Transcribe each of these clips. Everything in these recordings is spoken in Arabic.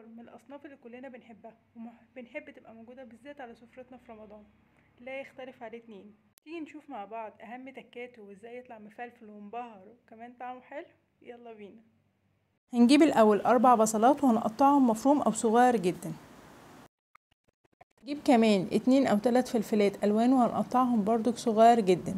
الممبار من الأصناف اللي كلنا بنحبها وبنحب تبقى موجودة بالذات على سفرتنا في رمضان، لا يختلف عليه اتنين. تيجي نشوف مع بعض أهم تكاته وازاي يطلع مفلفل ومبهر وكمان طعمه حلو. يلا بينا. هنجيب الأول 4 بصلات وهنقطعهم مفروم أو صغير جدا. نجيب كمان 2 أو 3 فلفلات ألوان وهنقطعهم برضو صغير جدا.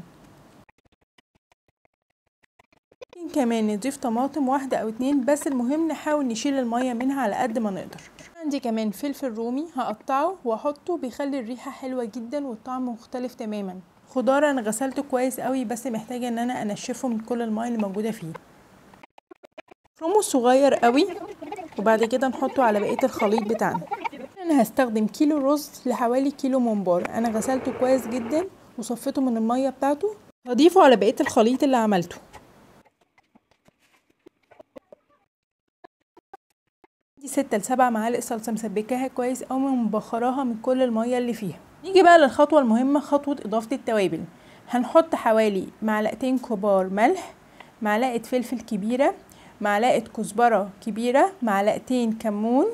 كمان نضيف طماطم 1 أو 2 بس، المهم نحاول نشيل المية منها على قد ما نقدر. عندي كمان فلفل رومي هقطعه واحطه، بيخلي الريحة حلوة جدا والطعم مختلف تماما. خضار انا غسلته كويس قوي بس محتاجة ان انا انشفه من كل المية اللي موجودة فيه. مفرومه صغير قوي وبعد كده نحطه على بقية الخليط بتاعنا. انا هستخدم كيلو رز لحوالي كيلو ممبار، انا غسلته كويس جدا وصفيته من المية بتاعته. هضيفه على بقية الخليط اللي عملته. دي 6 ل7 معالق صلصة مسبكاها كويس أو مبخراها من كل المية اللي فيها. نيجي بقى للخطوة المهمة، خطوة إضافة التوابل. هنحط حوالي 2 كبار ملح، معلقة فلفل كبيرة، معلقة كزبرة كبيرة، 2 معلقة كمون،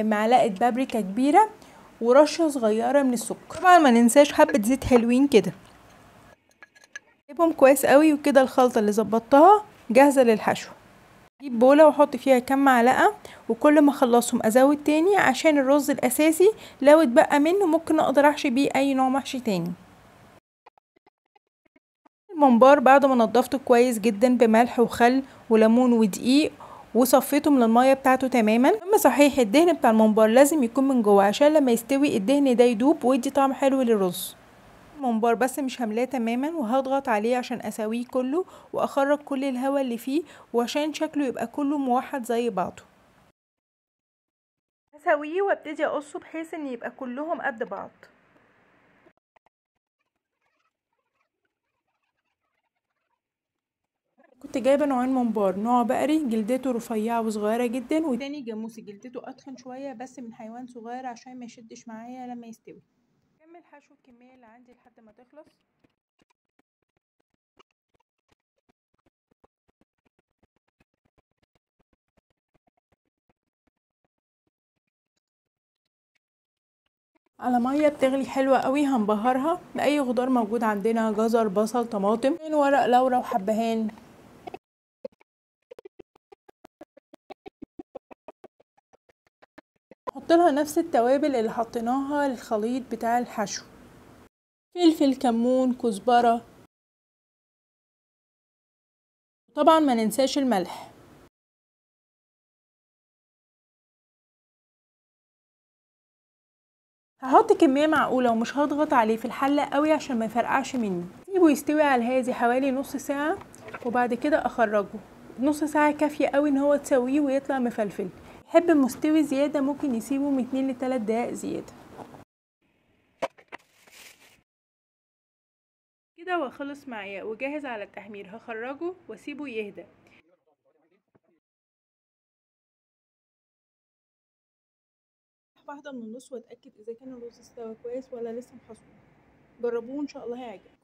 معلقة بابريكا كبيرة، ورشة صغيرة من السكر. طبعا ما ننساش حبة زيت حلوين كده. نقلبهم كويس قوي وكده الخلطة اللي ظبطتها جاهزة للحشو. اجيب بوله واحط فيها كام معلقه، وكل ما اخلصهم ازود تاني عشان الرز الاساسي لو اتبقى منه ممكن اقدر احشي بيه اي نوع محشي تاني. الممبار بعد ما نضفته كويس جدا بملح وخل وليمون ودقيق وصفيته من الميه بتاعته تماما. اما صحيح الدهن بتاع الممبار لازم يكون من جوه عشان لما يستوي الدهن ده يدوب ويدي طعم حلو للرز. الممبار بس مش هملاه تماما وهضغط عليه عشان اسويه كله واخرج كل الهواء اللي فيه وعشان شكله يبقى كله موحد زي بعضه. هسويه وابتدي اقصه بحيث ان يبقى كلهم قد بعض. كنت جايبه نوعين ممبار، نوع بقري جلدته رفيعه وصغيره جدا، وتاني جاموسي جلدته اتخن شويه بس من حيوان صغير عشان ما يشدش معايا لما يستوي. كمل حشو الكميه اللي عندي لحد ما تخلص. على ميه بتغلي حلوه قوي هنبهرها باي خضار موجود عندنا، جزر، بصل، طماطم، ورق لورا وحبهان. نحط لها نفس التوابل اللي حطيناها للخليط بتاع الحشو، فلفل، كمون، كزبره، طبعا ما ننساش الملح. هحط كميه معقوله ومش هضغط عليه في الحله قوي عشان ما يفرقعش مني. سيبه يستوي على الهادي حوالي نص ساعه وبعد كده اخرجه. نص ساعه كافيه قوي ان هو تسويه ويطلع مفلفل. يحب مستوي زياده ممكن يسيبه من 2 ل3 دقايق زياده. كده هو خلص معايا وجاهز على التحمير، هخرجه واسيبه يهدى. واحده من النص واتاكد اذا كان الرز استوى كويس ولا لسه محصور. جربوه ان شاء الله هيعجبكم.